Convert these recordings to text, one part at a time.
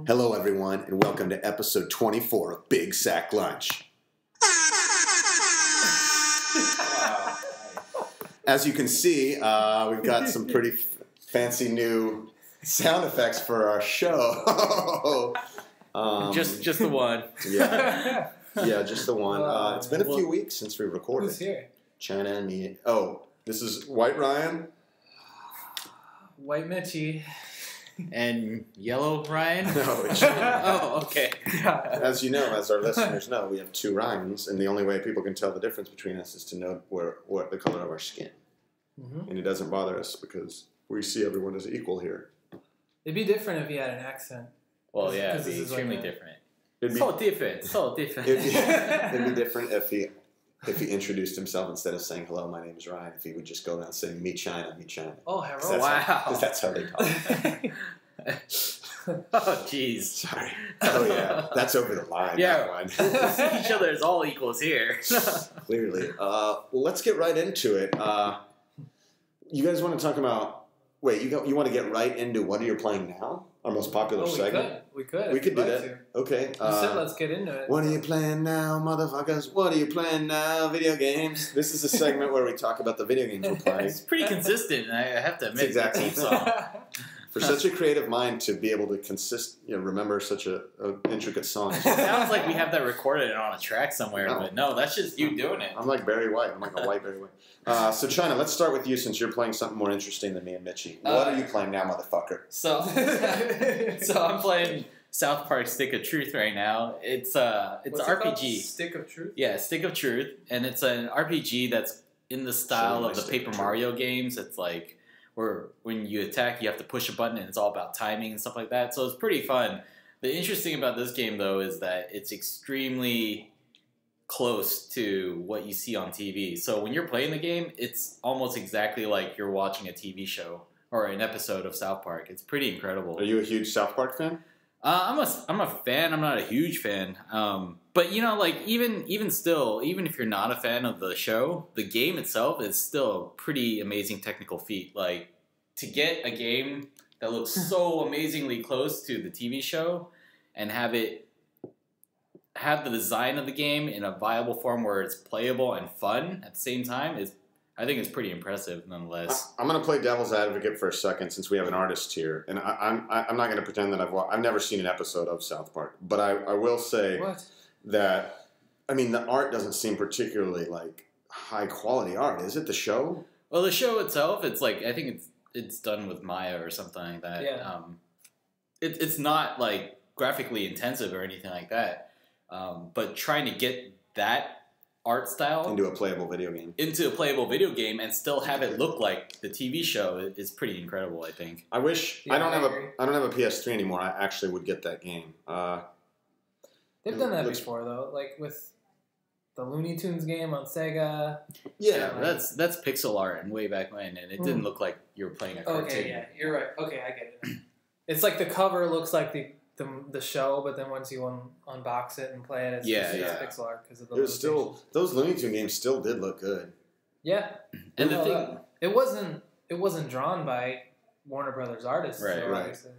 Hello, everyone, and welcome to episode 24 of Big Sack Lunch. As you can see, we've got some pretty fancy new sound effects for our show. Just the one. Yeah, just the one. It's been a few weeks since we recorded. Who's here? China and me. Oh, this is White Ryan. White Mitchie. And Yellow Ryan? No, it's Oh, okay. As you know, as our listeners know, we have two Ryans, and the only way people can tell the difference between us is to know what the color of our skin. Mm-hmm. And it doesn't bother us because we see everyone as equal here. It'd be different if you had an accent. Well, yeah, it'd be extremely different. It'd be different. It'd be different if he introduced himself instead of saying, hello, my name is Ryan, if he would just go around saying, meet China, meet China. Oh, hello. Because that's how they talk. Oh, jeez. Sorry. Oh, yeah. That's over the line. Yeah. That one. We see each other as all equals here. Clearly. Well, let's get right into it. You guys want to talk about... Wait, you want to get right into what are you playing now? Our most popular segment? We could. We could do that. Okay. You said let's get into it. What are you playing now, motherfuckers? What are you playing now? Video games. This is a segment where we talk about the video games we're playing. It's pretty consistent, I have to admit. It's exactly the theme song. For such a creative mind to be able to remember such a intricate song. It sounds like we have that recorded on a track somewhere, but no, that's just you doing it. I'm like Barry White. I'm like a white Barry White. So, China, let's start with you since you're playing something more interesting than me and Mitchie. What are you playing now, motherfucker? So I'm playing South Park Stick of Truth right now. It's an RPG. Stick of Truth? Yeah, Stick of Truth. And it's an RPG that's in the style of the Paper Mario games. It's like... where when you attack, you have to push a button, and it's all about timing and stuff like that. So it's pretty fun. The interesting about this game, though, is that it's extremely close to what you see on TV. So when you're playing the game, it's almost exactly like you're watching a TV show or an episode of South Park. It's pretty incredible. Are you a huge South Park fan? I'm a fan. I'm not a huge fan. But, you know, like, even still, even if you're not a fan of the show, the game itself is still a pretty amazing technical feat. Like, to get a game that looks so amazingly close to the TV show and have the design of the game in a viable form where it's playable and fun at the same time I think it's pretty impressive, nonetheless. I'm going to play devil's advocate for a second since we have an artist here, and I'm not going to pretend that I've never seen an episode of South Park, but I will say that the art doesn't seem particularly like high quality art, is it? The show? Well, the show itself, it's like I think it's done with Maya or something like that. Yeah. It's not like graphically intensive or anything like that, but trying to get that art style into a playable video game and still have it look like the TV show is pretty incredible, I think. I wish I don't have a PS3 anymore. I actually would get that game. They've done that before though, like with the Looney Tunes game on Sega. Yeah, that's pixel art and way back when, and it didn't look like you were playing a cartoon. Okay, yeah, you're right. Okay, I get it. It's like the cover looks like the show, but then once you unbox it and play it, it's just pixel art because of the those Looney Tunes games still did look good. Yeah, and the thing it wasn't drawn by Warner Brothers artists, right? So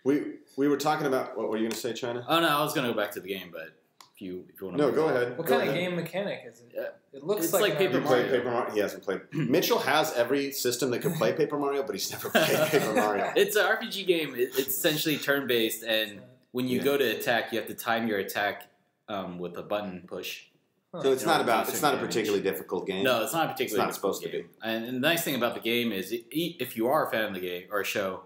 right. We were talking about what were you going to say, China? Oh no, I was going to go back to the game, but if you want to. No, go ahead. What kind of game mechanic is it? Yeah. It looks it's like Paper Mario. He hasn't played. Mitchell has every system that can play Paper Mario, but he's never played Paper Mario. It's an RPG game. It's essentially turn-based, and when you go to attack, you have to time your attack with a button push. So it's not a particularly difficult game. No, it's not a particularly difficult game. To be. And the nice thing about the game is if you are a fan of the game or a show,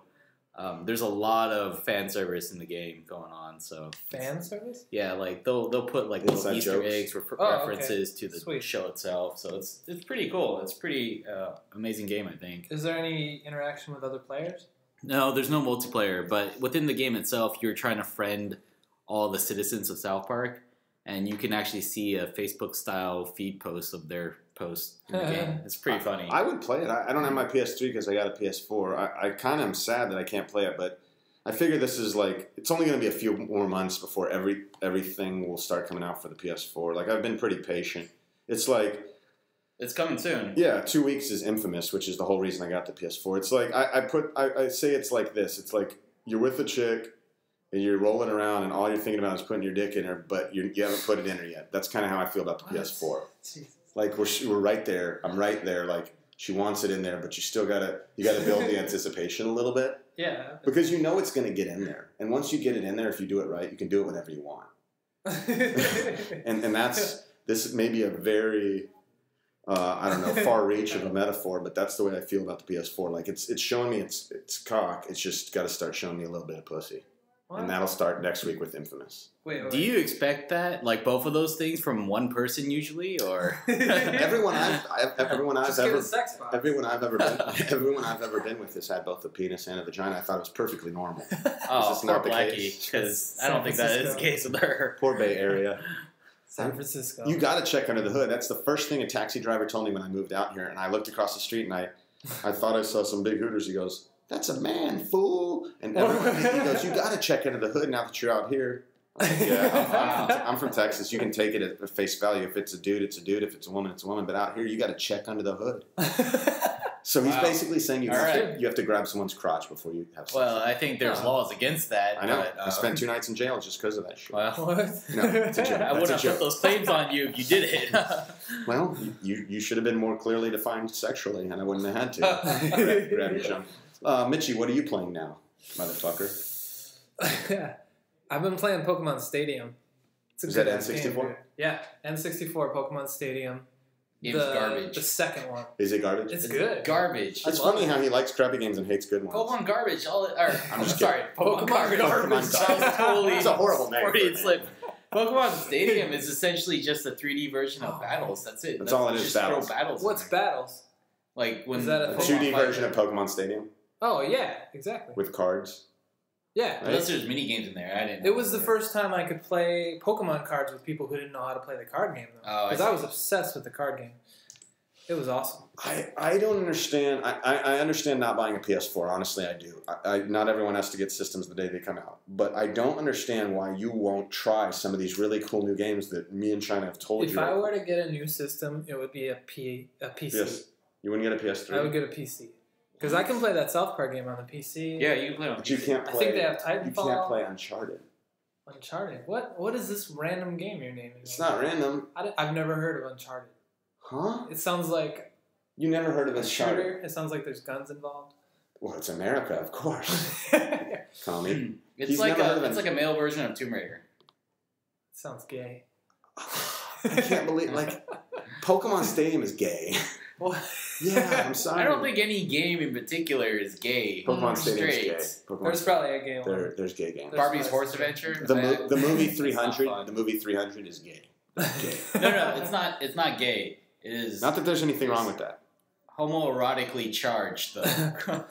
there's a lot of fan service in the game going on. So fan service? Yeah, like they'll put like little Easter eggs, references to the show itself. So it's pretty cool. It's pretty amazing game, I think. Is there any interaction with other players? No, there's no multiplayer, but within the game itself, you're trying to friend all the citizens of South Park, and you can actually see a Facebook-style feed post of their posts in the game. It's pretty funny. I would play it. I don't have my PS3 because I got a PS4. I kind of am sad that I can't play it, but I figure this is like, it's only going to be a few more months before everything will start coming out for the PS4. Like, I've been pretty patient. It's like... It's coming soon. Yeah, 2 weeks is infamous, which is the whole reason I got the PS4. It's like, I say it's like this. It's like, you're with a chick, and you're rolling around, and all you're thinking about is putting your dick in her, but you haven't put it in her yet. That's kind of how I feel about the PS4. Jesus. Like we're right there. I'm right there. Like she wants it in there, but you gotta build the anticipation a little bit. Yeah. Because you know it's gonna get in there, and once you get it in there, if you do it right, you can do it whenever you want. and this may be a very I don't know, far reach of a metaphor, but that's the way I feel about the PS4. Like it's showing me it's cock. It's just got to start showing me a little bit of pussy, and that'll start next week with Infamous. Wait. Do you expect that, like both of those things, from one person usually, or everyone I've ever been with has had both a penis and a vagina. I thought it was perfectly normal. Oh, poor Blackie, because I don't think that is the case with her. Poor Bay Area. San Francisco. You got to check under the hood. That's the first thing a taxi driver told me when I moved out here. And I looked across the street and I thought I saw some big hooters. He goes, "That's a man, fool." And he goes, "You got to check under the hood now that you're out here." I'm like, yeah, I'm from Texas. You can take it at face value. If it's a dude, it's a dude. If it's a woman, it's a woman. But out here, you got to check under the hood. So he's basically saying you have to grab someone's crotch before you have sex. Well, I think there's laws against that. I know. But, I spent 2 nights in jail just because of that shit. Well, what? No, it's a joke. I wouldn't have put those claims on you if you did it. Well, you should have been more clearly defined sexually, and I wouldn't have had to. Grab your junk. Mitchie, what are you playing now, motherfucker? I've been playing Pokemon Stadium. Is that N64? Yeah, N64 Pokemon Stadium. Game's garbage. The second one. Is it garbage? It's good. Garbage. It's funny how he likes crappy games and hates good ones. Pokemon garbage. I'm just sorry. Pokemon garbage. It's a horrible name. Pokemon Stadium is essentially just a 3D version of battles. That's it. That's all it is. Battles. What's battles? Like when is that a 2D version of Pokemon Stadium? Oh yeah, exactly. With cards. Yeah. Unless there's mini games in there. I didn't know. It was the first time I could play Pokemon cards with people who didn't know how to play the card game, though. Because I was obsessed with the card game. It was awesome. I don't understand. I understand not buying a PS4. Honestly, I do. Not everyone has to get systems the day they come out. But I don't understand why you won't try some of these really cool new games that me and China have told you. If I were to get a new system, it would be a PC. Yes. You wouldn't get a PS3? I would get a PC. Because I can play that South Park game on the PC. Yeah, you can play on PC. But you can't play. I think they have Titanfall. You can't play Uncharted. Uncharted? What is this random game you're naming? It's not random. I've never heard of Uncharted. Huh? It sounds like... You never heard of Uncharted? Shooter. It sounds like there's guns involved. Well, it's America, of course. Tommy. It's like a male version of Tomb Raider. Sounds gay. I can't believe... Pokemon Stadium is gay. What? Yeah, I'm sorry. I don't think any game in particular is gay. Pokemon Stadium is gay. There's probably a gay one. There's gay games. Barbie's Horse Adventure. The movie 300. The movie 300 is gay. Gay. No, it's not. It's not gay. It is. Not that there's anything wrong with that. Homoerotically charged, though.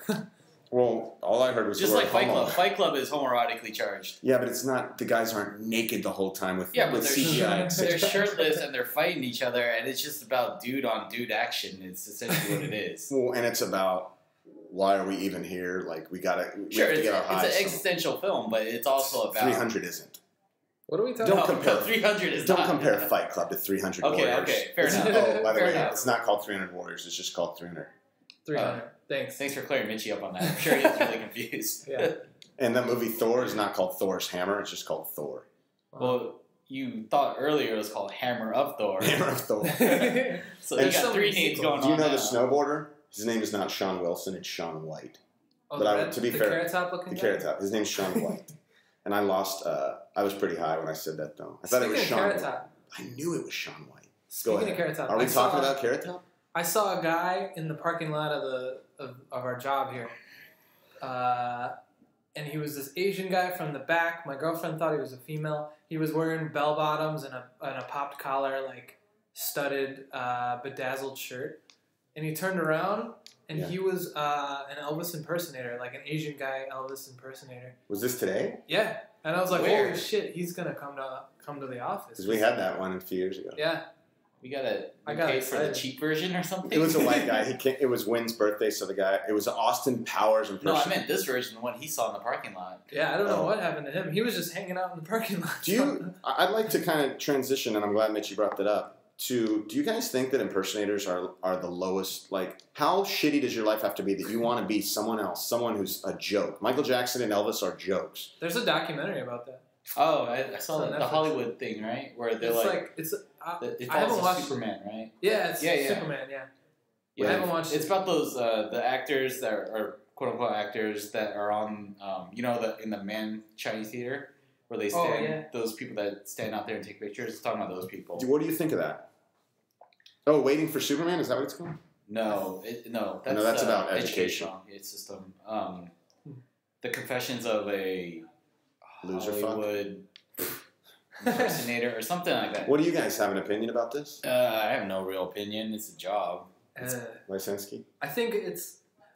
Well, all I heard was just like Fight Club. Fight Club is homoerotically charged. Yeah, but it's not. The guys aren't naked the whole time with but CGI. They're shirtless and they're fighting each other, and it's just about dude on dude action. It's essentially what it is. Well, and it's about why are we even here? Like we have to get our highs. It's an existential film, but it's also about 300 isn't. What are we talking about? No, 300 is Don't not. compare Fight Club to 300 Warriors. Okay, fair enough. Oh, by the way, enough. it's not called 300 Warriors. It's just called 300. 300. Thanks for clearing Mitchie up on that. I'm sure he's really confused. Yeah. And the movie Thor is not called Thor's Hammer. It's just called Thor. Well, you thought earlier it was called Hammer of Thor. Hammer of Thor. So they got 3 names going on. Do you know the snowboarder? His name is not Sean Wilson. It's Sean White. Oh, but to be fair, Carrot Top looking the Carrot Top. His name's Sean White. And I lost. I was pretty high when I said that, though. I thought it was Sean White. I knew it was Sean White. Speaking of Carrot Top, are we talking about Carrot Top? I saw a guy in the parking lot of our job here, and he was this Asian guy from the back. My girlfriend thought he was a female. He was wearing bell bottoms and a popped collar, like studded, bedazzled shirt. And he turned around, and he was an Elvis impersonator, like an Asian guy Elvis impersonator. Was this today? Yeah, and I was like, holy shit, he's gonna come to the office. Because we had that one a few years ago. Yeah. We got pay for the cheap version or something? It was a white guy. It was Wynn's birthday, so it was Austin Powers impression. No, I meant this version, the one he saw in the parking lot. Yeah, I don't know what happened to him. He was just hanging out in the parking lot. I'd like to kind of transition, and I'm glad Mitchie brought that up. do you guys think that impersonators are the lowest? Like, how shitty does your life have to be that you want to be someone else, someone who's a joke? Michael Jackson and Elvis are jokes. There's a documentary about that. Oh, I saw the Hollywood thing, right? Where they're I haven't watched Superman, right? Yeah, it's Superman. Yeah, I haven't watched. It's about those the actors that are quote unquote actors that are on in the Man Chinese Theater where they stand those people that stand out there and take pictures. It's talking about those people. What do you think of that? Oh, Waiting for Superman, is that what it's called? No, that's about education system. The Confessions of a Loser Hollywood impersonator or something like that. What do you guys have an opinion about this? I have no real opinion. It's a job. Lysensky? I think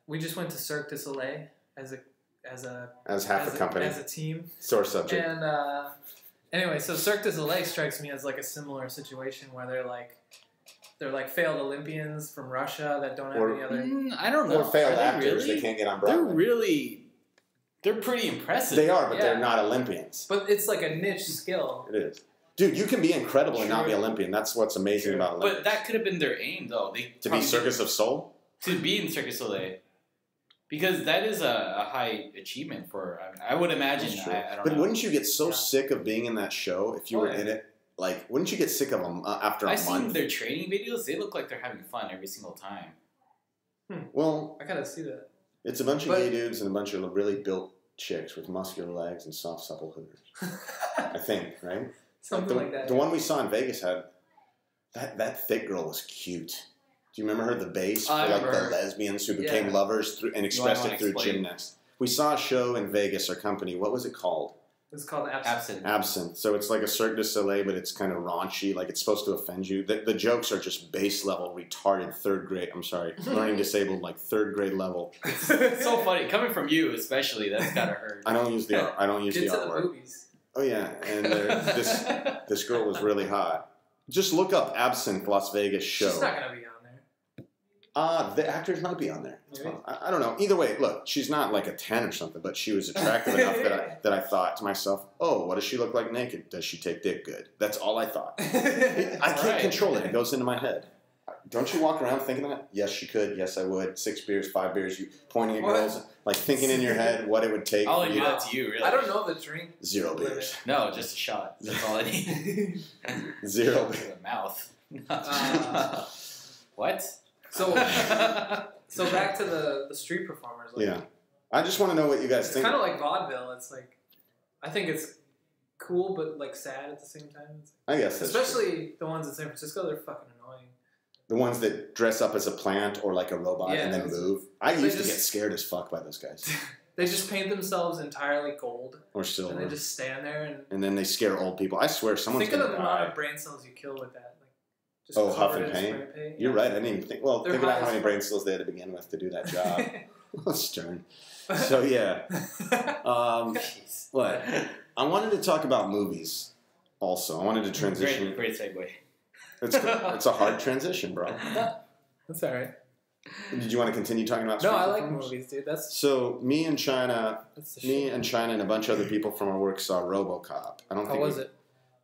we just went to Circus Olay as half a company, as a team. Sore subject. And anyway, so Cirque du Soleil strikes me as like a similar situation where they're like failed Olympians from Russia that don't have any other. I don't know. Or failed actors they can't get on Broadway. They're pretty impressive. They are, but they're not Olympians. But it's like a niche skill. It is. Dude, you can be incredible and not be Olympian. That's what's amazing about Olympians. But that could have been their aim, though. To be Circus of Soul? To be in Circus Olay. Because that is a high achievement for... I would imagine. I don't know. Wouldn't you get so sick of being in that show if you were in it? Like, wouldn't you get sick of them after a month? I've seen their training videos. They look like they're having fun every single time. Well... I gotta see that. It's a bunch of gay dudes and a bunch of really built chicks with muscular legs and soft, supple hooters. I think, right? Something like that. The one we saw in Vegas had... That thick girl was cute. Do you remember her? The bass for like the lesbians who became lovers and expressed it through gymnasts. We saw a show in Vegas, our company. What was it called? It's called Absinthe. Absinthe. So it's like a Cirque du Soleil, but it's kind of raunchy. Like it's supposed to offend you. The jokes are just base level, retarded, third grade. I'm sorry, learning disabled, like third grade level. It's so funny coming from you, especially. That's gotta hurt. I don't use the R. I don't use the R word. Movies. Oh yeah, and this girl was really hot. Just look up Absinthe Las Vegas show. She's not gonna be on there. The actors might be on there. I don't know. Either way, look, she's not like a 10 or something, but she was attractive enough that I thought to myself, oh, what does she look like naked? Does she take dick good? That's all I thought. I can't control it. It goes into my head. Don't you walk around thinking that? Yes, she could. Yes, I would. 6 beers, 5 beers. You pointing at girls, like thinking in your head what it would take. I'll do that to you, really. I don't know the drink. 0 beers. No, just a shot. That's all I need. 0 beers. Mouth. What? So back to the street performers. Like, yeah. I just want to know what you guys think. It's kind of like vaudeville. It's like, I think it's cool, but like sad at the same time. I guess that's especially the ones in San Francisco, they're fucking annoying. The ones that dress up as a plant or like a robot and then move. I used to get scared as fuck by those guys. They just paint themselves entirely gold. Or silver. And they just stand there and then they scare old people. I swear someone's going to die. Think of the amount of brain cells you kill with that. Just huff and paint? You're right. I didn't even think. Well, think about how many brain cells they had to begin with to do that job. Stern. So, yeah. What? I wanted to talk about movies also. I wanted to transition. Great segue. It's a hard transition, bro. That's all right. Did you want to continue talking about I like movies, dude. So, me and China and a bunch of other people from our work saw Robocop. How was it?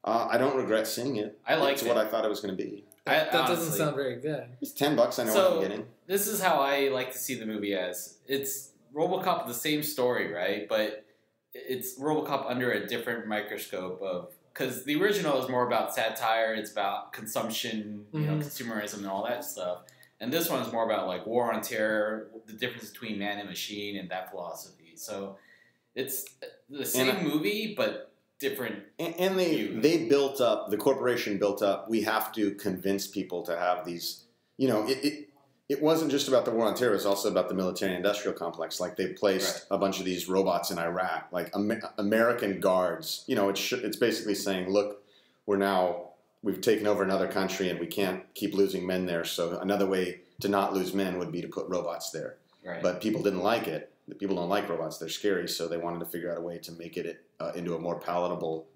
I don't regret seeing it. I liked it. It's what I thought it was going to be. That doesn't sound very good. It's $10. I know what I'm getting. This is how I like to see the movie as. It's Robocop, the same story, right? But it's Robocop under a different microscope because the original is more about satire. It's about consumption, consumerism, and all that stuff. And this one is more about like war on terror, the difference between man and machine, and that philosophy. So it's the same movie, but different. And they built up, the corporation built up, we have to convince people to have these, it wasn't just about the war on terror, it was also about the military-industrial complex. Like they placed a bunch of these robots in Iraq, like American guards. It's basically saying, look, we've taken over another country and we can't keep losing men there. So another way to not lose men would be to put robots there. Right. But people didn't like it. People don't like robots. They're scary. So they wanted to figure out a way to make it into a more palatable,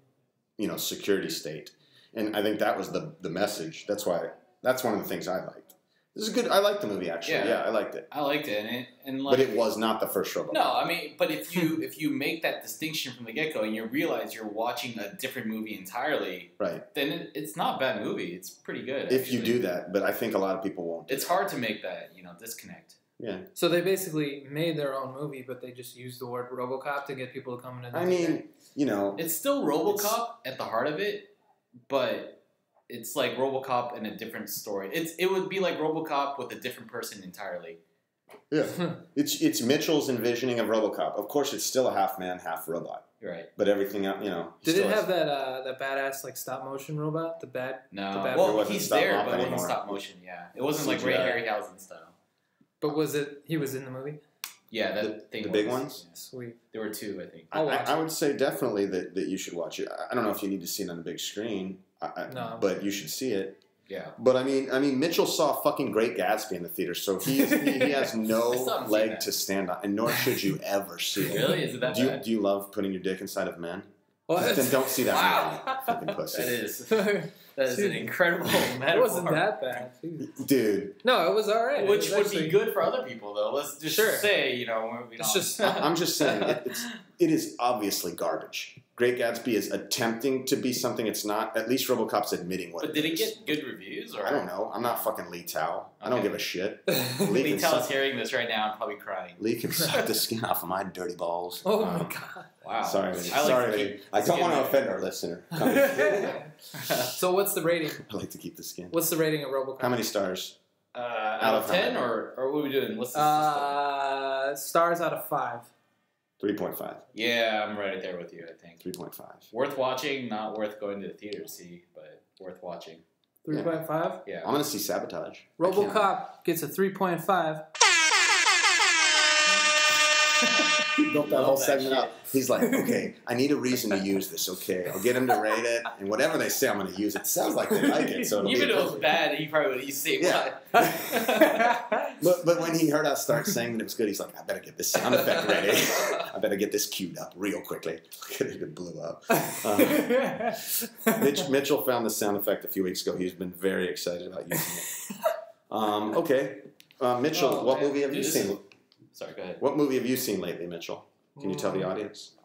security state. And I think that was the message. That's one of the things I liked. This is good. I liked the movie actually. Yeah, I liked it. I liked it, and but it was not the first Robocop. No, I mean, but if you make that distinction from the get go and you realize you're watching a different movie entirely, right? Then it's not a bad movie. It's pretty good. If you do that, but I think a lot of people won't. It's hard to make that disconnect. Yeah. So they basically made their own movie, but they just used the word Robocop to get people to come into the theater. It's still Robocop at the heart of it, but it's like Robocop in a different story. It would be like Robocop with a different person entirely. Yeah. It's Mitchell's envisioning of Robocop. Of course, it's still a half man, half robot. Right. But everything else, Did it have that badass like stop motion robot? Well, he's there, but it wasn't stop motion. Yeah, it wasn't like Ray Harryhausen style. But he was in the movie? Yeah, the big ones? Yeah. Sweet. There were 2, I think. I would say definitely that you should watch it. I don't know if you need to see it on the big screen, but you should see it. Yeah. But I mean, Mitchell saw fucking Great Gatsby in the theater, so he has no leg to stand on, and nor should you ever see it. Really? Is it that bad? Do you love putting your dick inside of men? What? Then don't see that movie, fucking pussy. That is an incredible metaphor. It wasn't that bad. Dude. No, it was all right. Which would be good for other people, though. Let's just say, I'm just saying, it is obviously garbage. Great Gatsby is attempting to be something it's not. At least RoboCop's admitting what. But did it get good reviews? Or? I don't know. I'm not fucking Lee Tao. I don't give a shit. Lee Tao's hearing this right now and probably crying. Lee can suck the skin off of my dirty balls. Oh my god! Wow. Sorry, Lee. I don't want to offend our listener. So what's the rating? I like to keep the skin. What's the rating of RoboCop? How many stars? Out of 10, or what are we doing? What's the stars out of 5. 3.5. Yeah, I'm right there with you, I think. 3.5. Worth watching, not worth going to the theater to see, but worth watching. 3.5? Yeah. I'm going to see Sabotage. RoboCop gets a 3.5. He built that whole segment up. He's like, okay, I need a reason to use this, okay? I'll get him to rate it, and whatever they say, I'm going to use it. Sounds like they like it, so even if it was bad, he probably would say But when he heard us start saying that it was good, he's like, I better get this sound effect ready. I better get this queued up real quickly. It blew up. Mitchell found the sound effect a few weeks ago. He's been very excited about using it. Okay. Mitchell, what movie have you seen? Sorry, go ahead. What movie have you seen lately, Mitchell? Can you tell the audience?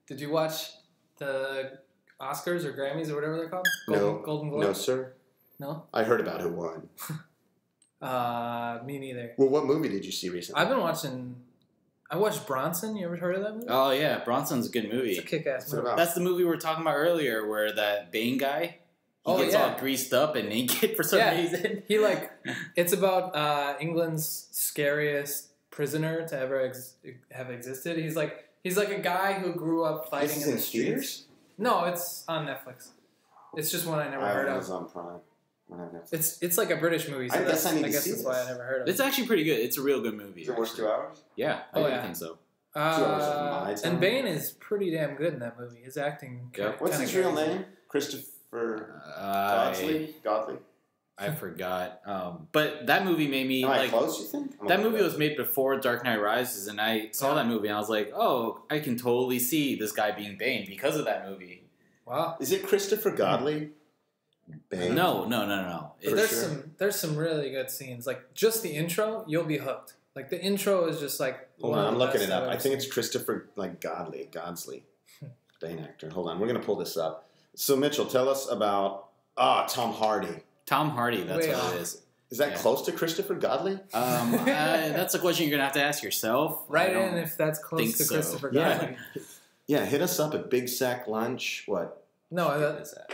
Did you watch the Oscars or Grammys or whatever they're called? Golden Globes? No, sir. No? I heard about who won. Me neither. Well, what movie did you see recently? I watched Bronson. You ever heard of that movie? Oh, yeah. Bronson's a good movie. It's a kick-ass movie. That's the movie we were talking about earlier where that Bane guy, he gets all greased up and naked for some reason. It's about England's scariest prisoner to ever have existed. He's like a guy who grew up fighting in the streets. No, it's on Netflix. It's just one I never heard of. Amazon Prime. It's like a British movie. So I guess that's why I never heard of it. It's actually pretty good. It's a real good movie. Is it worth 2 hours? Yeah, I think so. 2 hours of my time. And Bane is pretty damn good in that movie. His acting. What's his real name? Christopher Godley. I forgot. But that movie made me close, you think? That movie was made before Dark Knight Rises, and I saw that movie and I was like, oh, I can totally see this guy being Bane because of that movie. Wow. Is it Christopher Godley? Bane? No. There's some really good scenes. Like just the intro, you'll be hooked. Like the intro is just like. Hold on, I'm looking it up. I think it's Christopher Godsley, Bane actor. Hold on, we're gonna pull this up. So Mitchell, tell us about Tom Hardy. Tom Hardy, that's what it is. Is that close to Christopher Godley? That's a question you're gonna have to ask yourself. Right in if that's close to Christopher Godley. Yeah, hit us up at Big Sack Lunch. What? No, what is that?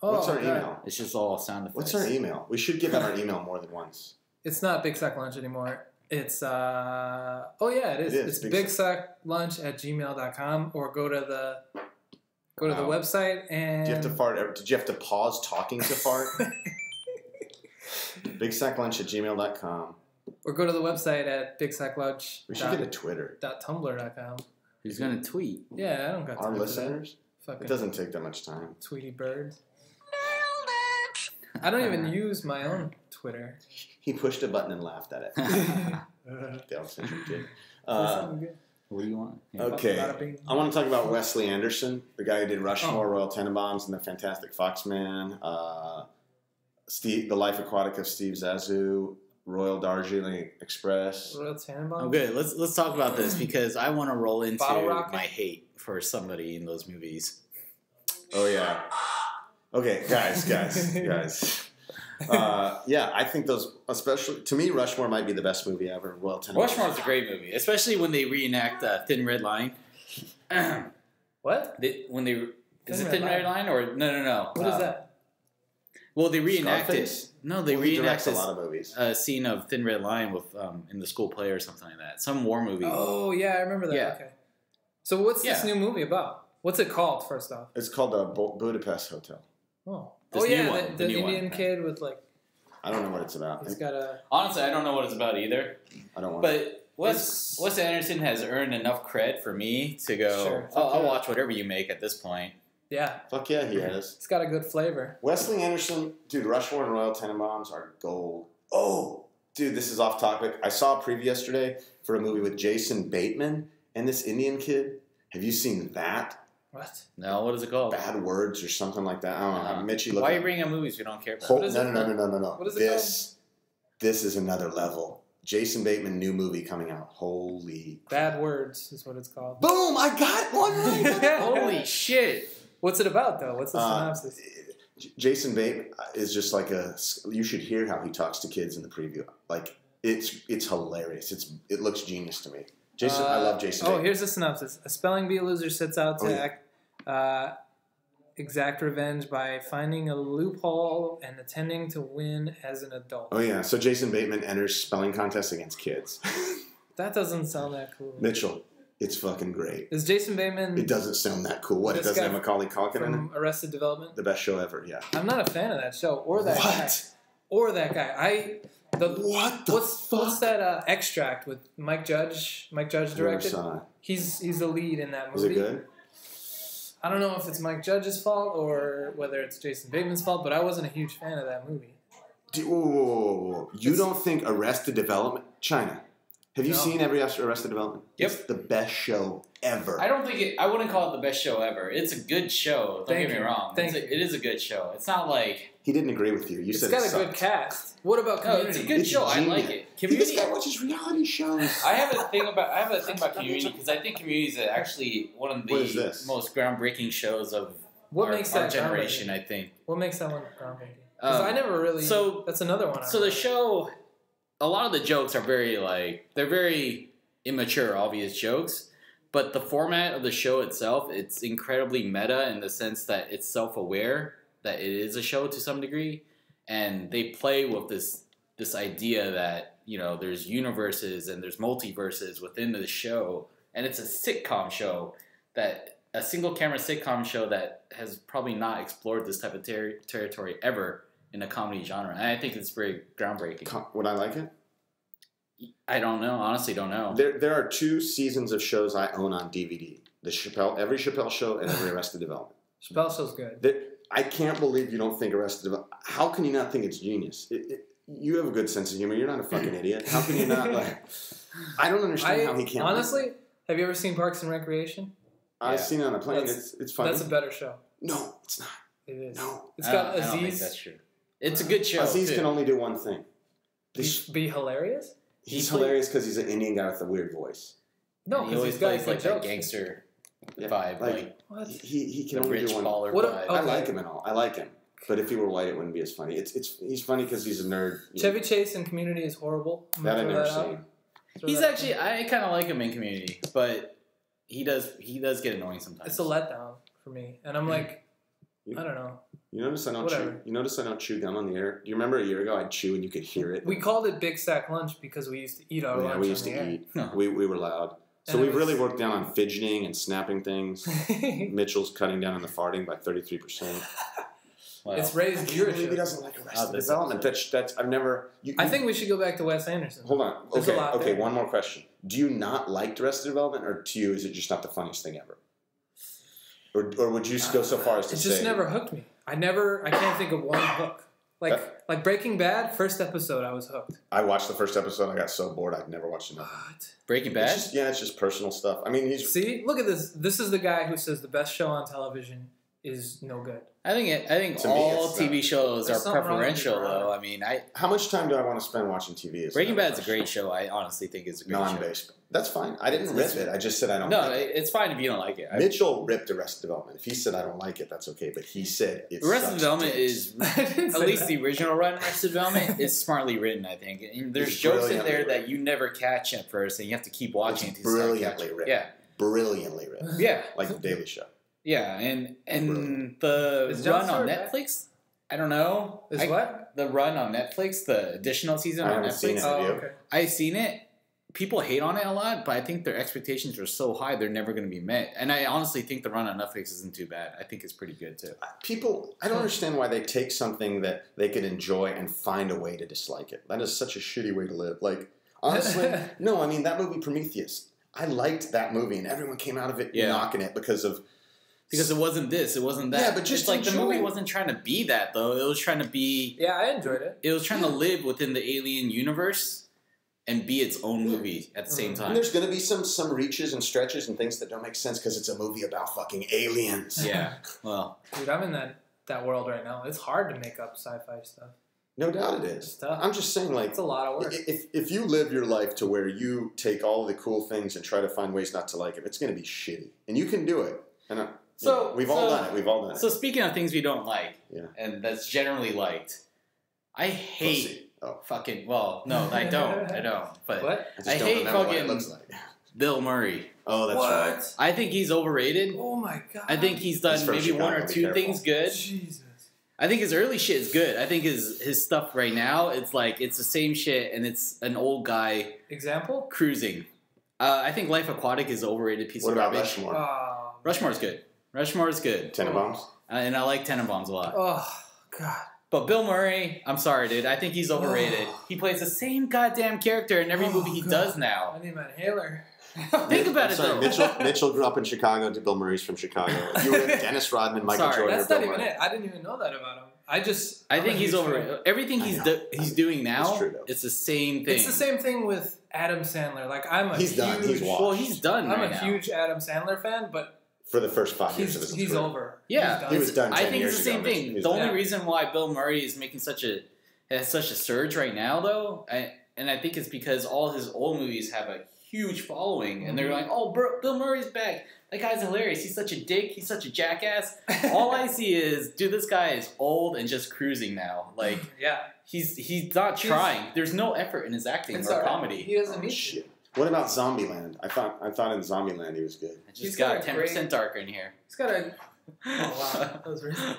What's our email? It's just all sound effects. What's our email? We should give out our email more than once. It's not Big Sack Lunch anymore. It's it is. It's bigsacklunch@gmail.com or go to the website and. Did you have to pause talking to fart? bigsacklunch@gmail.com. Or go to the website at bigsacklunch. We should get a Twitter. .tumblr.com. Who's gonna tweet? Yeah, I don't got our listeners. It doesn't take that much time. Tweety birds. I don't even use my own Twitter. He pushed a button and laughed at it. That was such a kid. What do you want? Yeah. Okay. I want to talk about Wesley Anderson, the guy who did Rushmore, Royal Tenenbaums, and the Fantastic Foxman. The Life Aquatic of Steve Zissou, Royal Darjeeling Express. Royal Tannenbaum. Oh, good. Let's talk about this because I want to roll into my hate for somebody in those movies. Oh yeah. Okay, guys. Yeah, I think those, especially to me, Rushmore might be the best movie ever. Royal Tenenbaums. Rushmore's a great movie, especially when they reenact Thin Red Line. What? Is it Thin Red Line or no? What is that? Well, they reenacted. Scarface? No, they He reenact directs a lot of movies. a scene of Thin Red Line with in the school play or something like that. Some war movie. Oh yeah, I remember that. Yeah. Okay. So what's this new movie about? What's it called? First off, It's called Budapest Hotel. oh, This new yeah, one, the new Indian one. kid with like I don't know what it's about. he's got a. Honestly, I don't know what it's about either. I don't want. But Wes Anderson has earned enough cred for me to go. Sure. I'll watch whatever you make at this point. Yeah, Fuck yeah, he has. it's got a good flavor. Wesley Anderson, dude, Rushmore and Royal Tenenbaums are gold. Oh, dude, this is off topic. I saw a preview yesterday for a movie with Jason Bateman and this Indian kid. Have you seen that? What? No, what is it called? Bad Words or something like that. I don't know. Mitchie, look Why are up. you bringing up movies we don't care about? No. What is it This is another level. Jason Bateman, new movie coming out. Holy crap. Bad Words is what it's called. Boom! I got one right. Holy shit! What's it about though? What's the synopsis? Jason Bateman is just like you should hear how he talks to kids in the preview. Like it's hilarious. It looks genius to me. Jason, I love Jason Bateman. Oh, here's the synopsis. A spelling bee loser sets out to exact revenge by finding a loophole and attending to win as an adult. Oh yeah, so Jason Bateman enters spelling contests against kids. That doesn't sound that cool. Mitchell, it's fucking great. Is Jason Bateman... It doesn't sound that cool. What, it doesn't have Macaulay Culkin in it? From Arrested Development? The best show ever, yeah. I'm not a fan of that show or that guy. Or that guy. What's that Extract with Mike Judge? Mike Judge directed? Never saw it. He's the lead in that movie. Is it good? I don't know if it's Mike Judge's fault or whether it's Jason Bateman's fault, but I wasn't a huge fan of that movie. Whoa. You don't think Arrested Development... China. Have you seen every Arrested Development? Yep. It's the best show ever. I don't think I wouldn't call it the best show ever. It's a good show. Don't get me wrong. It is a good show. It's not like... He didn't agree with you. You said it's got a good cast. What about Community? No, it's a good show. Genius. I like it. Community. This guy watches reality shows. I have a thing about Community because I think Community is actually one of the most groundbreaking shows of our generation. I think. What makes that one groundbreaking? Because I never really. So that's another one. So the show, a lot of the jokes are they're very immature, obvious jokes. But the format of the show itself, it's incredibly meta in the sense that it's self-aware that it is a show to some degree. And they play with this idea that, there's universes and there's multiverses within the show. And it's a sitcom show a single camera sitcom show that has probably not explored this type of territory ever in a comedy genre. And I think it's very groundbreaking. Would I like it? I don't know. Honestly, don't know. There are 2 seasons of shows I own on DVD. Every Chappelle show and every Arrested Development. Chappelle show's good. I can't believe you don't think Arrested Development. How can you not think it's genius? You have a good sense of humor. You're not a fucking idiot. How can you not I don't understand how he can't. Honestly, have you ever seen Parks and Recreation? I've seen it on a plane. It's funny. That's a better show. No, it's not. It is. No. It's got Aziz. I don't think that's true. It's a good show. Aziz can only do one thing. Be hilarious? He's hilarious because he's an Indian guy with a weird voice. No, he always plays like that gangster vibe. What? He can only do one. Baller vibe. I like him and all. I like him. But if he were white, it wouldn't be as funny. He's funny because he's a nerd. Chevy Chase in Community is horrible. That I've never seen. He's actually, I kind of like him in Community, but he does get annoying sometimes. It's a letdown for me, and I'm like, I don't know. You notice I don't chew. You notice I don't chew gum on the air. Do you remember a year ago I'd chew and you could hear it? We called it Big Sack Lunch because we used to eat our lunch. Yeah, we used to eat. We were loud. So we've really worked down on fidgeting and snapping things. Mitchell's cutting down on the farting by 33%. Wow. It's raised viewership. He doesn't like Arrested Development. That's I've never. I think we should go back to Wes Anderson. Hold on. Okay. One more question. Do you not like Arrested Development, or to you is it just not the funniest thing ever? Or would you go so far as to say it just never hooked me? I can't think of one hook. Like Breaking Bad, first episode, I was hooked. I watched the first episode. I got so bored. I'd never watched another. What? Breaking Bad? It's just personal stuff. I mean, see, look at this. This is the guy who says the best show on television is no good. I think all TV shows are preferential, though. I mean, how much time do I want to spend watching TV? Breaking Bad's a great show. I honestly think it's a great show. That's fine. I didn't rip it. I just said I don't like it. No, it's fine if you don't like it. Mitchell ripped Arrested Development. If he said I don't like it, that's okay. But he said it Arrested Development is, at least the original run Arrested Development, is smartly written, I think. And there's jokes in there that you never catch at first, and you have to keep watching it. Brilliantly written. Yeah. Brilliantly written. Yeah. Like The Daily Show. Yeah, and the run on Netflix, I don't know. What? The run on Netflix, the additional season on Netflix. Seen it. Okay. I've seen it. People hate on it a lot, but I think their expectations are so high they're never going to be met. And I honestly think the run on Netflix isn't too bad. I think it's pretty good too. I don't understand why they take something that they can enjoy and find a way to dislike it. That is such a shitty way to live. Like, honestly, no, I mean, that movie Prometheus, I liked that movie and everyone came out of it knocking it because it wasn't this, it wasn't that. Yeah, but just like the movie wasn't trying to be that though. It was trying to be. Yeah, I enjoyed it. It was trying to live within the Alien universe and be its own movie at the same time. And there's going to be some reaches and stretches and things that don't make sense because it's a movie about fucking aliens. Yeah, well, dude, I'm in that world right now. It's hard to make up sci-fi stuff. No doubt it is. I'm just saying, like, it's a lot of work. If you live your life to where you take all of the cool things and try to find ways not to like it, it's going to be shitty, and you can do it. And we've all done it. So speaking of things we don't like, and that's generally liked, I hate fucking. Well, no, I don't. But what? I hate fucking Bill Murray. Oh, that's right. I think he's overrated. Oh my god. I think he's done maybe one or two things good. Jesus. I think his early shit is good. I think his stuff right now, it's like it's the same shit, and it's an old guy. Example? Cruising. I think Life Aquatic is an overrated piece of garbage. What about Rushmore? Rushmore's good. Rushmore's good. Tenenbaums? And I like Tenenbaums a lot. Oh, God. But Bill Murray, I'm sorry, dude. I think he's overrated. He plays the same goddamn character in every movie he does now. I need my inhaler. Think about it, though. Mitchell grew up in Chicago. Bill Murray's from Chicago. You were Dennis Rodman, Michael Jordan. That's not even it. I didn't even know that about him. I think he's overrated. Everything he's doing now, it's the same thing. It's the same thing with Adam Sandler. Like he's done. He's washed. Well, he's done. I'm a huge Adam Sandler fan, but for the first 5 years of his career, he's over. Yeah, he was done. I think it's the same thing. The only done. reason why Bill Murray is making such a surge right now, though, and I think it's because all his old movies have a huge following, and they're like, "Oh, Bill Murray's back. That guy's hilarious. He's such a dick. He's such a jackass." All I see is, dude, this guy is old and just cruising now. Like, he's not trying. There's no effort in his acting or comedy. He doesn't need shit. What about Zombieland? I thought in Zombieland he was good. I just got 10% darker in here. He's got a. Oh wow, that was recent.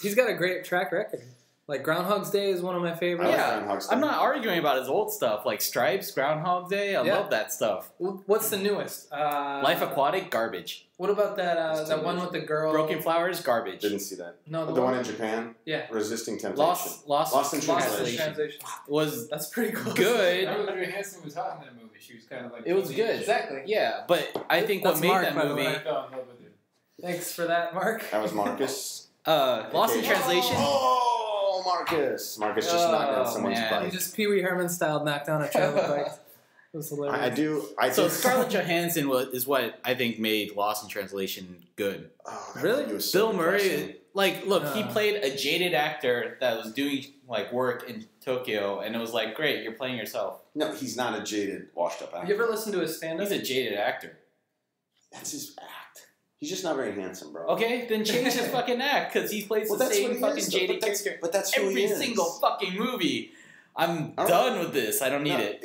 He's got a great track record. Like Groundhog's Day is one of my favorites. Yeah, I'm not arguing about his old stuff like Stripes, Groundhog Day. I love that stuff. What's the newest? Life Aquatic, garbage. What about that one with the girl? Broken Flowers, garbage. Didn't see that. No, the one in Japan. Yeah, Resisting Temptation. Lost in Translation. That's pretty cool. Good. Audrey Hepburn was hot in that movie. She was kind of like. It was good. Exactly. Yeah, but I think what made that movie. I fell in love with her. Thanks for that, Mark. That was Marcus. Lost in Translation. Oh, Marcus just knocked down someone's bike. He just Pee Wee Herman style knocked down a travel bike. It was hilarious. I do. So Scarlett Johansson is what I think made Lost in Translation good. Oh, really? Bill Murray, look, he played a jaded actor that was doing work in Tokyo, and it was like, great, you're playing yourself. No, he's not a jaded, washed up actor. Have you ever listened to his stand-up? He's a jaded actor. That's his act. He's just not very handsome, bro. Okay, then change his fucking act, because he plays the same fucking jaded character. But that's who he is. Every single fucking movie. I'm done with this. I don't need it.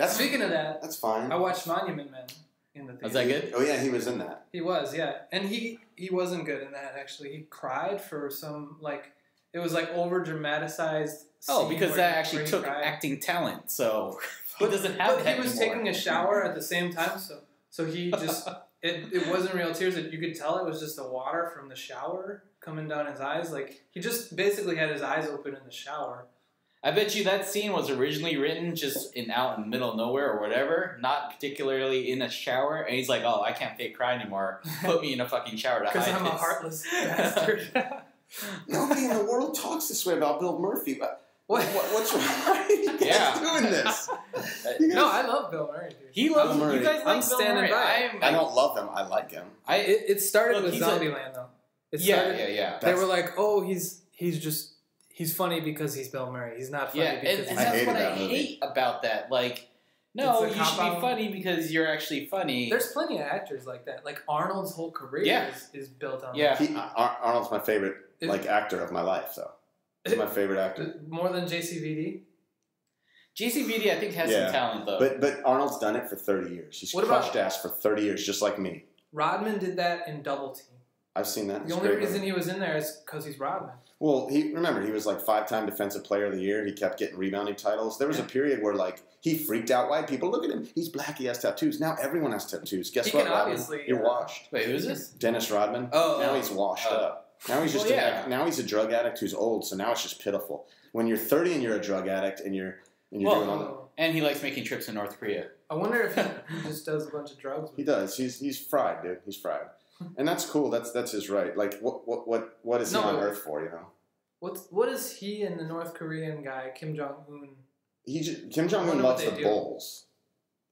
Speaking of that, that's fine. I watched Monument Men in the theater. Was that good? Oh yeah, he was in that. He was, yeah, and he wasn't good in that actually. He cried for some it was over dramatized. Oh, because that actually took acting talent. So he doesn't have that. He was taking a shower at the same time, so he just it wasn't real tears. You could tell it was just the water from the shower coming down his eyes. Like he just basically had his eyes open in the shower. I bet you that scene was originally written just out in the middle of nowhere or whatever, not particularly in a shower. And he's like, "Oh, I can't fake cry anymore. Put me in a fucking shower to hide this." Because I'm a heartless bastard. Nobody in the world talks this way about Bill Murray. What's wrong? Why are you guys doing this? No, I love Bill Murray, dude. He loves Bill Murray. You guys like I'm standing Bill Murray. by. I don't love him. I like him. It started with Zombieland, though. Yeah. They were like, oh, he's funny because he's Bill Murray. He's not funny because and he's that's what I hate about that. Like, no, you should be funny because you're actually funny. There's plenty of actors like that. Like Arnold's whole career is built on that. Arnold's my favorite actor of my life, though. He's my favorite actor. More than JCVD? JCVD, I think, has some talent, though. But Arnold's done it for 30 years. He's crushed ass for 30 years, just like me. Rodman did that in Double Team. I've seen that. The only reason he was in there is because he's Rodman. Well, he was like 5-time Defensive Player of the Year. He kept getting rebounding titles. There was a period where like he freaked out white people. Look at him. He's black. He has tattoos. Now everyone has tattoos. Guess what, Rodman? You're washed. Wait, who's this? Dennis Rodman. Now he's washed up. Now he's just now he's a drug addict who's old. So now it's just pitiful. When you're 30 and you're a drug addict and you're doing all that. And he likes making trips to North Korea. I wonder if he just does a bunch of drugs. He does. He's fried, dude. He's fried. And that's cool. That's his right. Like, what is he on Earth for? You know. What is he and the North Korean guy Kim Jong Un? Kim Jong Un loves the Bulls.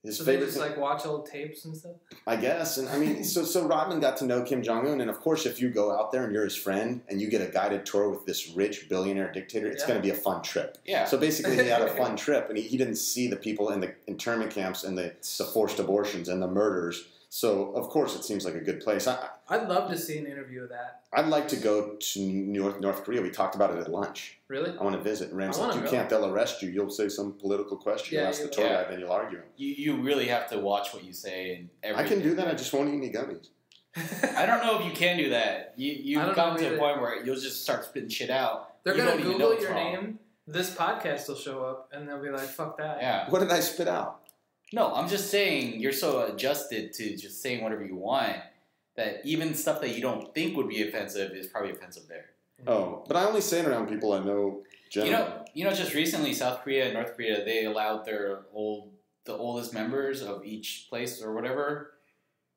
His favorite. They just like watch old tapes and stuff. I guess, and I mean, so Rodman got to know Kim Jong Un, and of course, if you go out there and you're his friend, and you get a guided tour with this rich billionaire dictator, it's going to be a fun trip. Yeah. So basically, he had a fun trip, and he didn't see the people in the internment camps and the forced abortions and the murders. So, of course, it seems like a good place. I'd love to see an interview of that. I'd like to go to North Korea. We talked about it at lunch. Really? I want to visit. And Rand's like, you can't. They'll arrest you. You'll say some political question. You'll ask the tour guide, then you'll argue. You really have to watch what you say. And everything. I can do that. I just won't eat any gummies. I don't know if you can do that. You've gotten to a point where you'll just start spitting shit out. They're going to Google your name. This podcast will show up, and they'll be like, fuck that. Yeah. What did I spit out? No, I'm just saying you're so adjusted to just saying whatever you want that even stuff that you don't think would be offensive is probably offensive there. Oh, but I only say it around people I know generally. You know, just recently, South Korea and North Korea, they allowed the oldest members of each place or whatever.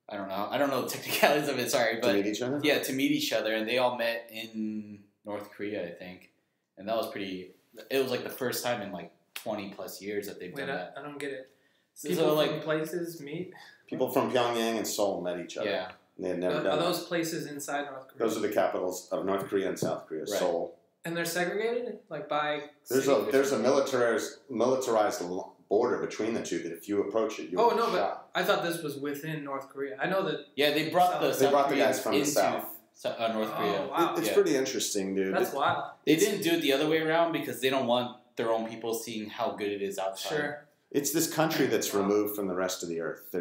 I don't know the technicalities of it. Sorry, but to meet each other. Yeah, to meet each other, and they all met in North Korea, I think, and that was pretty. It was like the first time in like 20 plus years that they've done that. I don't get it. People from places meet? People from Pyongyang and Seoul met each other. Yeah. They had never done Are those places inside North Korea? Those are the capitals of North Korea and South Korea. Right. Seoul. And they're segregated? Like by There's a militarized border between the two that if you approach it, you'll be shot. But I thought this was within North Korea. I know that... Yeah, they brought the guys from the South. North Korea. Oh, wow. It's pretty interesting, dude. That's wild. They didn't do it the other way around because they don't want their own people seeing how good it is outside. Sure. It's this country that's removed from the rest of the earth.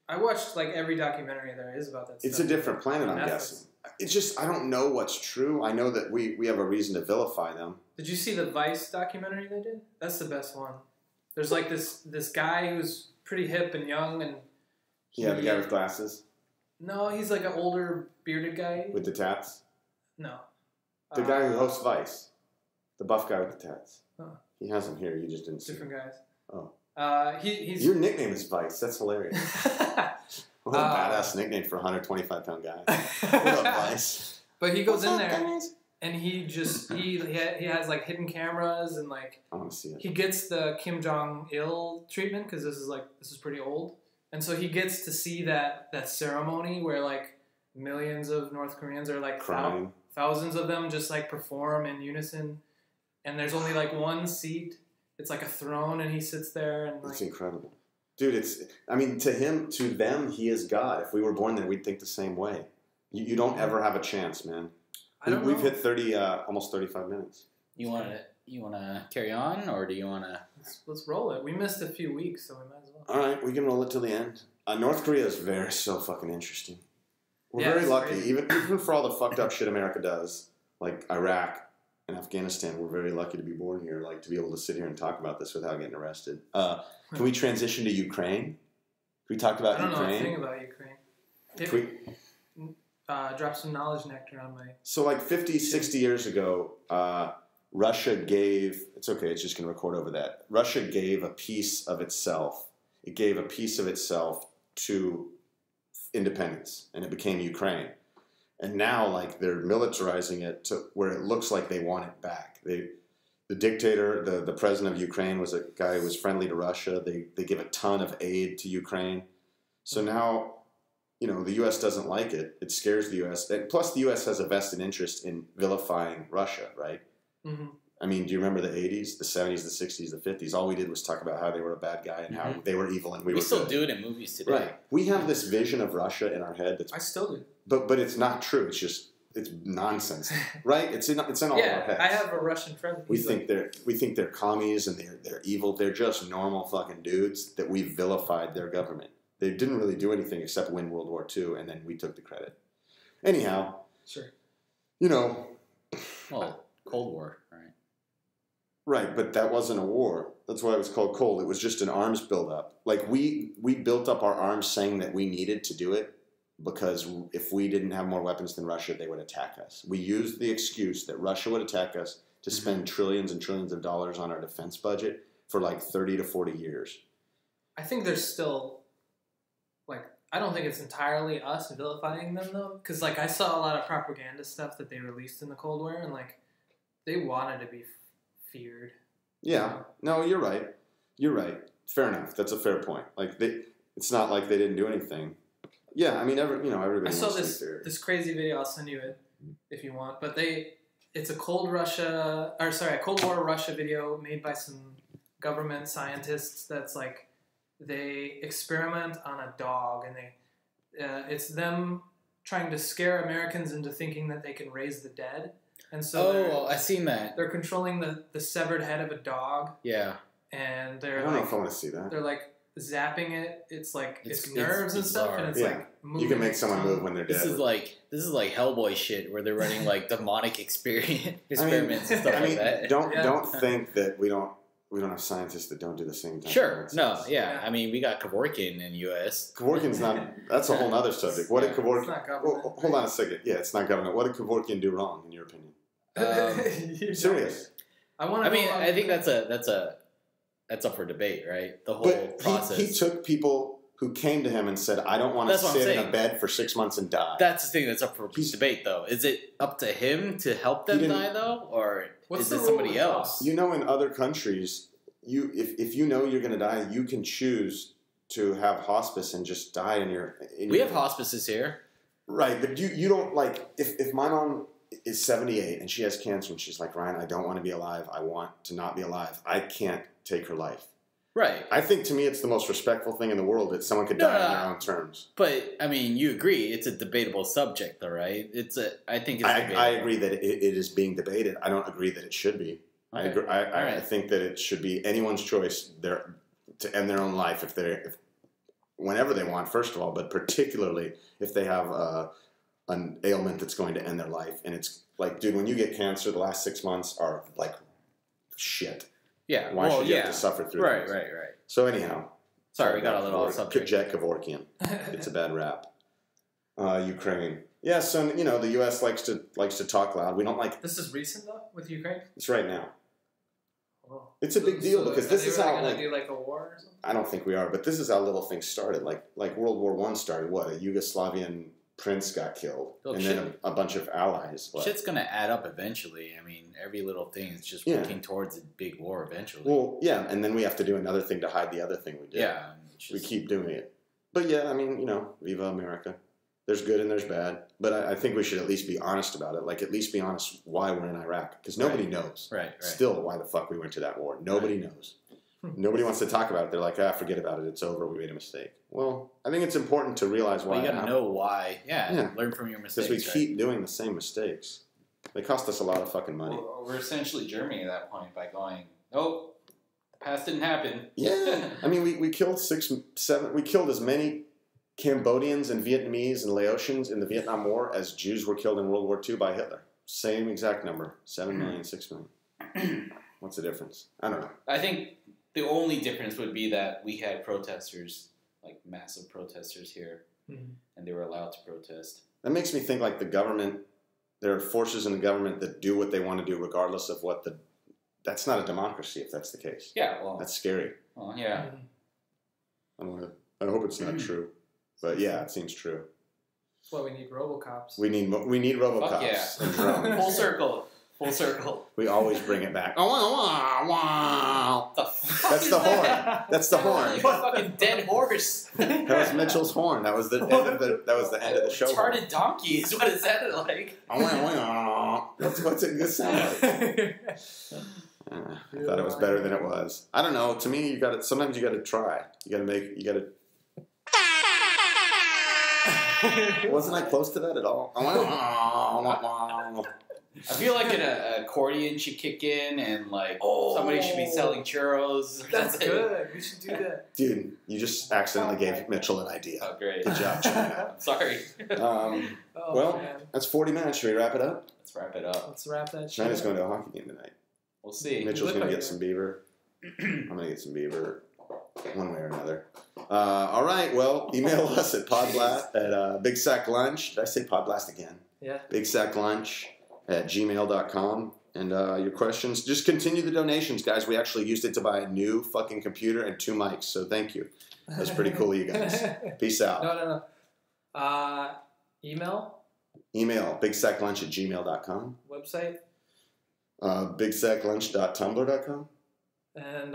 I watched like every documentary there is about that stuff. It's a different planet, I'm guessing. It's just, I don't know what's true. I know that we have a reason to vilify them. Did you see the Vice documentary they did? That's the best one. There's like this guy who's pretty hip and young and... Yeah, the guy with glasses? No, he's like an older bearded guy. With the tats? No. The guy who hosts Vice. The buff guy with the tats. Huh. He has them here. You just didn't see Different guys. Oh. He's... Your nickname is Vice. That's hilarious. What a badass nickname for a 125-pound guy. What up, Vice? But he goes in there, guys? And he just he has like hidden cameras and like I want to see it. He gets the Kim Jong-il treatment because this is pretty old, and so he gets to see that ceremony where like millions of North Koreans are like crying, thousands of them just like perform in unison, and there's only like one seat. It's like a throne, and he sits there, and like, it's incredible, dude. To them, he is God. If we were born there, we'd think the same way. You don't ever have a chance, man. We've hit 30, almost 35 minutes. You want to carry on, or do you want to? Let's roll it. We missed a few weeks, so we might as well. All right, we can roll it till the end. North Korea is so fucking interesting. We're very lucky, even for all the fucked up shit America does, like Iraq and Afghanistan. We're very lucky to be born here, like to be able to sit here and talk about this without getting arrested. Can we transition to Ukraine? Can we talk about Ukraine? I don't know anything about Ukraine. Drop some knowledge nectar on my... So like 50, 60 years ago, Russia gave... It's okay, it's just going to record over that. Russia gave a piece of itself. It gave a piece of itself to independence, and it became Ukraine. And now, like, they're militarizing it to where it looks like they want it back. The dictator, the president of Ukraine was a guy who was friendly to Russia. They give a ton of aid to Ukraine. So now... you know, the U.S. doesn't like it. It scares the U.S. Plus, the U.S. has a vested interest in vilifying Russia, right? Mm-hmm. I mean, do you remember the 80s, the 70s, the 60s, the 50s? All we did was talk about how they were a bad guy and how they were evil and we were still good. do it in movies today. Right. We have this vision of Russia in our head. I still do. But it's not true. It's just, it's nonsense. Right? It's in all of our heads. I have a Russian friend. We think they're commies and they're evil. They're just normal fucking dudes that we vilified their government. They didn't really do anything except win World War II, and then we took the credit. Anyhow. Sure. You know. Well, Cold War, right? Right, but that wasn't a war. That's why it was called cold. It was just an arms buildup. Like, we built up our arms saying that we needed to do it because if we didn't have more weapons than Russia, they would attack us. We used the excuse that Russia would attack us to spend trillions and trillions of dollars on our defense budget for like 30 to 40 years. I think there's still, like, I don't think it's entirely us vilifying them, though. Because, like, I saw a lot of propaganda stuff that they released in the Cold War, and, like, they wanted to be feared. Yeah. No, you're right. You're right. Fair enough. That's a fair point. Like, it's not like they didn't do anything. Yeah, I mean, everybody. I saw this crazy video. I'll send you it if you want. But it's a Cold War Russia video made by some government scientists. That's like they experiment on a dog, and it's them trying to scare Americans into thinking that they can raise the dead. And so I've seen that. They're controlling the severed head of a dog. Yeah. And they're I don't know if I want to see that. They're like zapping it. It's like its nerves and stuff, and it's like moving. You can make someone move when they're dead. This is like Hellboy shit where they're running like demonic experiments and stuff like that. Don't think that we don't have scientists that don't do the same thing. Sure. No. Yeah. I mean, we got Kevorkian in the U.S. Kevorkian's not. That's a whole other subject. What did Kevorkian? It's not government. Well, hold on a second. Yeah, it's not government. What did Kevorkian do wrong, in your opinion? Serious. I think that's up for debate, right? The whole process. He took people who came to him and said, "I don't want to sit in a bed for 6 months and die." That's the thing that's up for debate, though. Is it up to him to help them die, though, or is it somebody else? You know, in other countries, if you know you're going to die, you can choose to have hospice and just die in your. We have hospices here, right? But you don't like if my mom is 78 and she has cancer and she's like, Ryan, I don't want to be alive. I want to not be alive. I can't take her life. Right. I think to me it's the most respectful thing in the world that someone could die on their own terms. But I mean, you agree it's a debatable subject, though, right? I agree that it is being debated. I don't agree that it should be. Okay. I agree. I think that it should be anyone's choice to end their own life whenever they want, first of all, but particularly if they have an ailment that's going to end their life. And it's like, dude, when you get cancer, the last 6 months are like shit. Yeah. Why should you have to suffer through Right. So anyhow. Sorry, we got a little off subject. Jack Kevorkian. It's a bad rap. Ukraine. Yeah, so, the U.S. likes to talk loud. We don't like... This is recent, though, with Ukraine? It's right now. Oh. It's a big deal because this is how... Are they going to do like a war or something? I don't think we are, but this is how little things started. Like World War I started. What? A Yugoslavian prince got killed. Then a bunch of allies. Shit's going to add up eventually. I mean, every little thing is just working towards a big war eventually. Well, yeah, and then we have to do another thing to hide the other thing we did. Yeah. We keep doing it. But yeah, I mean, Viva America. There's good and there's bad. But I think we should at least be honest about it. Like, at least be honest why we're in Iraq. Because nobody knows. Right. Still, why the fuck we went to that war. Nobody knows. Nobody wants to talk about it. They're like, forget about it. It's over. We made a mistake. Well, I think it's important to realize why. You got to know why. Yeah. Learn from your mistakes. Because we keep doing the same mistakes. They cost us a lot of fucking money. We're essentially Germany at that point by going, the past didn't happen. Yeah. I mean, we killed we killed as many Cambodians and Vietnamese and Laotians in the Vietnam War as Jews were killed in World War II by Hitler. Same exact number. 7 million, 6 million. What's the difference? I don't know. I think the only difference would be that we had protesters, like massive protesters here, and they were allowed to protest. That makes me think like the government, there are forces in the government that do what they want to do regardless of what that's not a democracy if that's the case. Yeah, well. That's scary. Well, yeah. I hope it's not true. But yeah, it seems true. That's why we need Robocops. We need Robocops. Fuck yeah. And drones. Full circle. Full circle. We always bring it back. Oh, wow, wow. That's the horn. That's the horn. You fucking dead horse. That was Mitchell's horn. That was the end of the show. Retarded donkey is what it sounded like. What's it good sound like? I thought it was better than it was. I don't know. To me, sometimes you got to try. You got to. Wasn't I close to that at all? I feel like an accordion should kick in and somebody should be selling churros. That's good. We should do that. Dude, you just accidentally gave Mitchell an idea. Oh, great. Good job, China. I'm sorry. That's 40 minutes. Should we wrap it up? Let's wrap it up. Let's wrap that shit China's up. going to a hockey game tonight. We'll see. Mitchell's going to get some beaver. I'm going to get some beaver one way or another. All right. Well, email us at podblast at Big Sack Lunch. Did I say podblast again? Yeah. Big Sack Lunch at gmail.com. And your questions. Just continue the donations, guys. We actually used it to buy a new fucking computer and 2 mics. So thank you. That's pretty cool, you guys. Peace out. No. Email? Email bigsacklunch at gmail.com. Website? Bigsacklunch.tumblr.com. And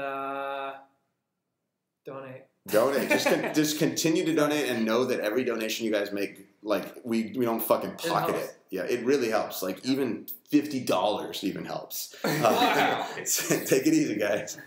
donate. Donate. Just continue to donate and know that every donation you guys make, we don't fucking pocket it. Yeah, it really helps. Even $50 even helps. Wow. Take it easy, guys.